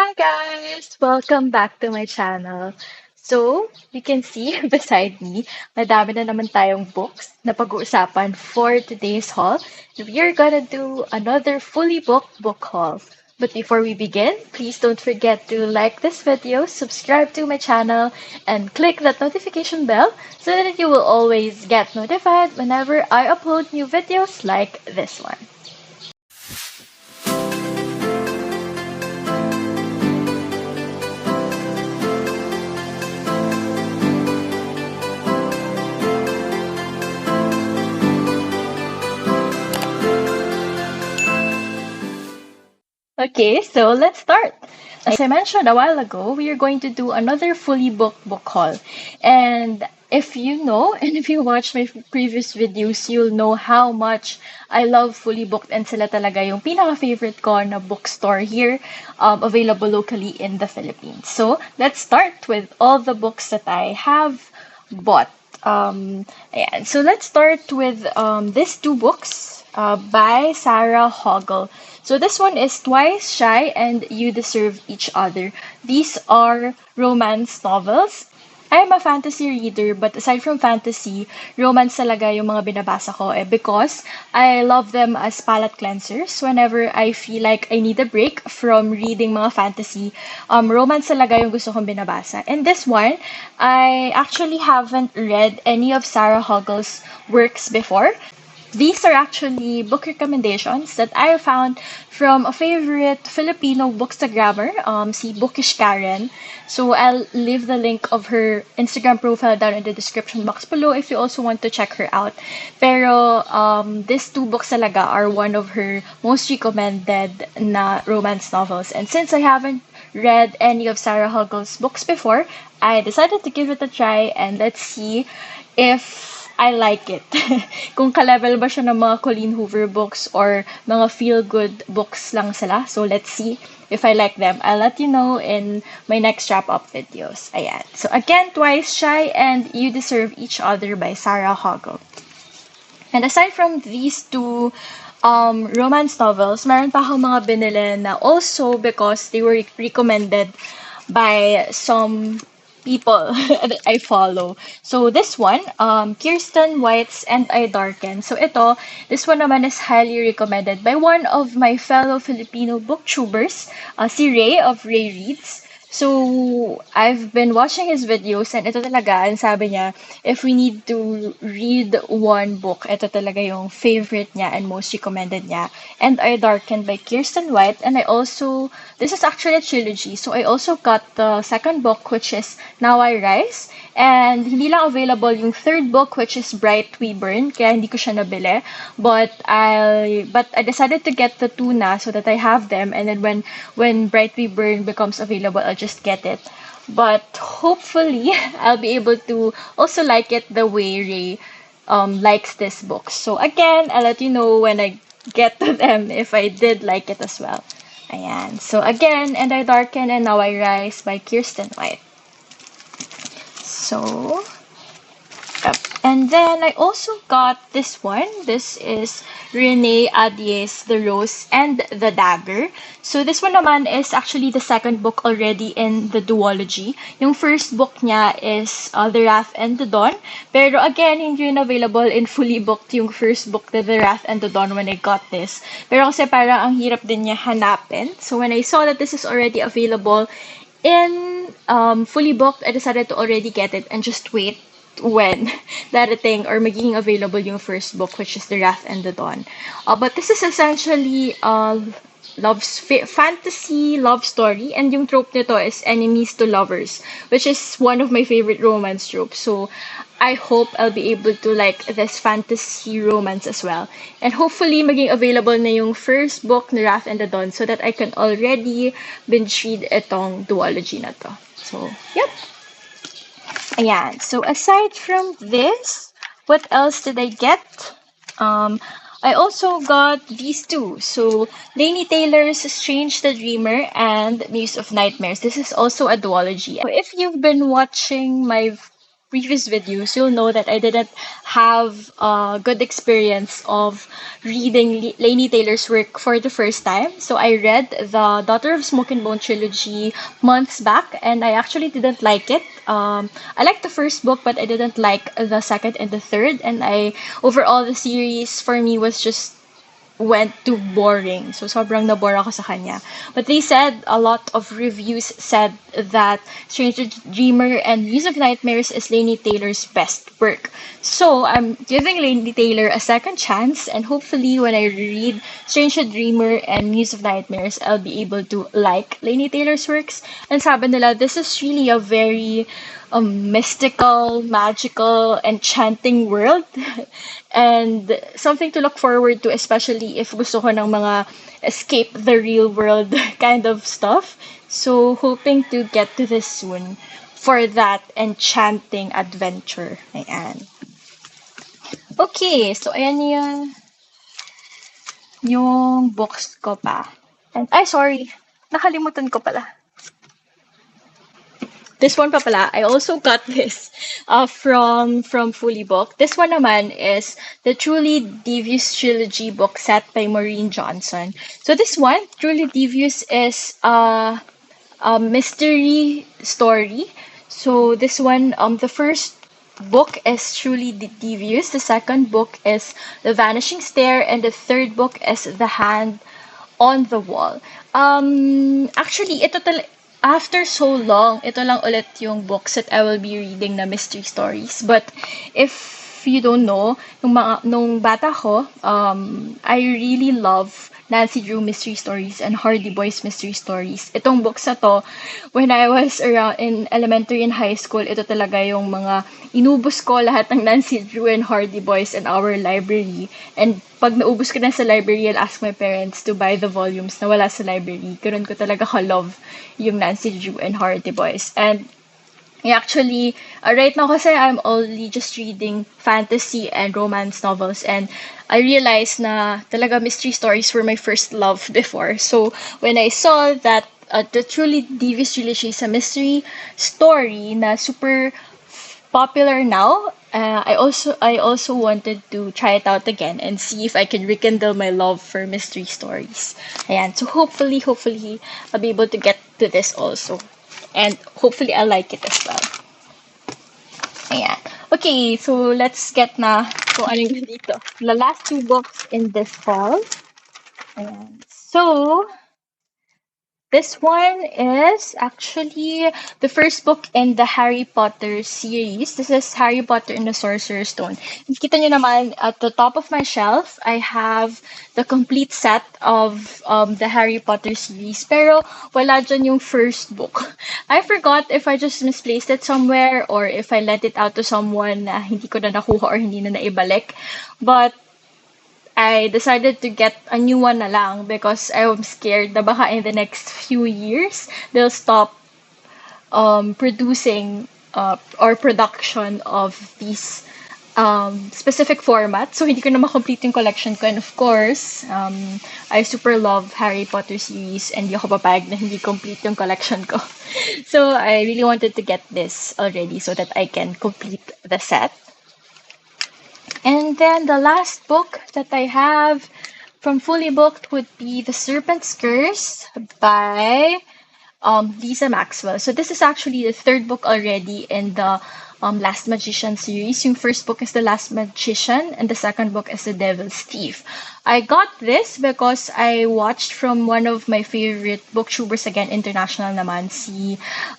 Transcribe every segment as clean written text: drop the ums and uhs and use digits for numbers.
Hi guys! Welcome back to my channel. So, you can see beside me, madami na naman tayong books na pag-uusapan for today's haul. We are gonna do another fully booked book haul. But before we begin, please don't forget to like this video, subscribe to my channel, and click that notification bell so that you will always get notified whenever I upload new videos like this one. Okay, so let's start. As I mentioned a while ago, we are going to do another fully booked book haul. And if you know, and if you watch my previous videos, you'll know how much I love fully booked and sila talaga yung pinaka-favorite ko na bookstore here, available locally in the Philippines. So, let's start with all the books that I have bought. Ayan. So let's start with these two books by Sarah Hoggle. So this one is Twice Shy and You Deserve Each Other. These are romance novels. I'm a fantasy reader, but aside from fantasy, romance talaga yung mga binabasa ko because I love them as palate cleansers. Whenever I feel like I need a break from reading mga fantasy, romance talaga yung gusto kong binabasa. And this one, I actually haven't read any of Sarah Hoggle's works before. These are actually book recommendations that I found from a favorite Filipino bookstagrammer, si Bookish Karen. So I'll leave the link of her Instagram profile down in the description box below if you also want to check her out. Pero these two books talaga are one of her most recommended na romance novels. And since I haven't read any of Sarah Huggle's books before, I decided to give it a try and let's see if I like it. Kung ka-level ba siya ng mga Colleen Hoover books or mga feel-good books lang sila. So, let's see if I like them. I'll let you know in my next wrap-up videos. Ayan. So, again, Twice Shy and You Deserve Each Other by Sarah Hoggle. And aside from these two romance novels, meron pa akong mga binili na also because they were recommended by some people that I follow. So this one, Kirsten White's and I Darken. So this one naman is highly recommended by one of my fellow Filipino booktubers, si Ray of Ray Reads. So, I've been watching his videos and ito talaga, ang sabi niya, if we need to read one book, ito talaga yung favorite niya and most recommended niya. And I Darken by Kirsten White. And this is actually a trilogy. So, I also got the second book, which is Now I Rise. And hindi lang available yung third book, which is Bright We Burn, kaya hindi ko siya nabili. But I decided to get the two na so that I have them. And then when Bright We Burn becomes available, I'll just get it. But hopefully, I'll be able to also like it the way Ray likes this book. So again, I'll let you know when I get to them if I did like it as well. Ayan. So again, And I Darken and Now I Rise by Kirsten White. So, yep. And then I also got this one. This is Renee Adiers' The Rose and the Dagger. So this one naman is actually the second book already in the duology. Yung first book niya is The Wrath and the Dawn. Pero again, hindi rin available in fully booked yung first book, The Wrath and the Dawn, when I got this. Pero kasi parang ang hirap din niya hanapin. So when I saw that this is already available in fully booked, I decided to already get it and just wait when darating or magiging available yung first book, which is The Wrath and the Dawn. But this is essentially fantasy love story, and yung trope nito is enemies to lovers, which is one of my favorite romance tropes. So I hope I'll be able to like this fantasy romance as well. And hopefully maging available na yung first book, The Wrath and the Dawn, so that I can already binge read itong duology na to. So, yep. Ayan. So, aside from this, what else did I get? I also got these two. So, Laini Taylor's Strange the Dreamer and Muse of Nightmares. This is also a duology. So if you've been watching my previous videos, you'll know that I didn't have a good experience of reading Laini Taylor's work for the first time. So I read the Daughter of Smoke and Bone trilogy months back, and I actually didn't like it. I liked the first book, but I didn't like the second and the third. And I overall the series for me was just went too boring. So, sobrang nabore ako sa kanya. But they said, a lot of reviews said that Stranger Dreamer and Muse of Nightmares is Laini Taylor's best work. So, I'm giving Laini Taylor a second chance, and hopefully when I read Stranger Dreamer and Muse of Nightmares, I'll be able to like Laini Taylor's works. And sabi nila, this is really a very mystical, magical, enchanting world. And something to look forward to, especially if gusto ko ng mga escape the real world kind of stuff. So, hoping to get to this soon for that enchanting adventure. Ayan. Okay, so ayan yung books ko pa. And, ay, sorry. Nakalimutan ko pala. This one pa pala, I also got this from Fully Book. This one naman is the Truly Devious trilogy book set by Maureen Johnson. So this one, Truly Devious, is a mystery story. So this one, the first book is Truly Devious. The second book is The Vanishing Stair, and the third book is The Hand on the Wall. Actually, after so long, ito lang ulit yung books that I will be reading na mystery stories. But if you don't know, nung bata ko, I really love Nancy Drew mystery stories and Hardy Boys mystery stories. Itong books na to, when I was around in elementary and high school, ito talaga yung mga inubos ko lahat ng Nancy Drew and Hardy Boys in our library. And pag naubos ko na sa library, I'll ask my parents to buy the volumes na wala sa library. Ganun ko talaga ka-love yung Nancy Drew and Hardy Boys. And actually, right now kasi I'm only just reading fantasy and romance novels, and I realized na talaga mystery stories were my first love before. So when I saw that the Truly Devious trilogy is a mystery story na super popular now, I also wanted to try it out again and see if I can rekindle my love for mystery stories. Ayan, so hopefully I'll be able to get to this also. And hopefully I'll like it as well. Ayan. Okay, so let's get na kung ano yung dito. The last two books in this haul. Ayan. So, this one is actually the first book in the Harry Potter series. This is Harry Potter and the Sorcerer's Stone. Kita nyo naman, at the top of my shelf, I have the complete set of the Harry Potter series. Pero wala dyan yung first book. I forgot if I just misplaced it somewhere or if I lent it out to someone na hindi ko na nakuha or hindi na naibalik. But I decided to get a new one na lang because I'm scared na baka in the next few years, they'll stop producing or production of these specific formats. So, hindi ko na makomplete yung collection ko. And of course, I super love Harry Potter series and di ako papayag na hindi complete yung collection ko. So, I really wanted to get this already so that I can complete the set. And then the last book that I have from Fully Booked would be The Serpent Curse by Lisa Maxwell. So this is actually the third book already in the Last Magician series. Yung first book is The Last Magician and the second book is The Devil's Thief. I got this because I watched from one of my favorite booktubers, again, international naman, si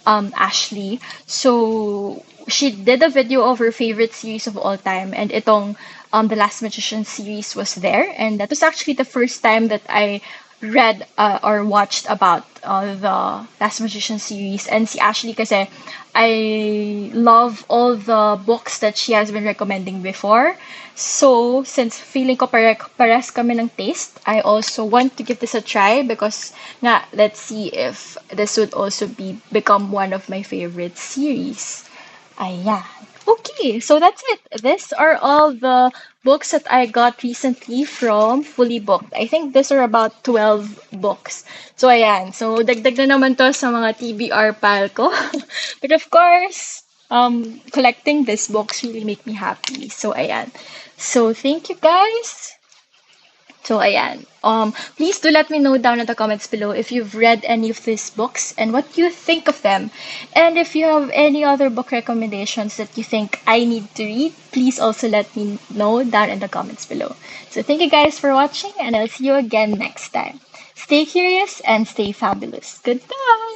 Ashley. So she did a video of her favorite series of all time, and itong The Last Magician series was there. And that was actually the first time that I read or watched about the Last Magician series. And si Ashley kasi, I love all the books that she has been recommending before. So, since feeling ko pares kami ng taste, I also want to give this a try because nga, let's see if this would also become one of my favorite series. Ayan. Okay, so that's it. These are all the books that I got recently from Fully Booked. I think these are about 12 books. So, ayan. So, dagdag na naman to sa mga TBR pile ko. But of course, collecting these books really make me happy. So ayan. So thank you guys. So ayan. Please do let me know down in the comments below if you've read any of these books and what you think of them. And if you have any other book recommendations that you think I need to read, please also let me know down in the comments below. So thank you guys for watching, and I'll see you again next time. Stay curious and stay fabulous. Goodbye!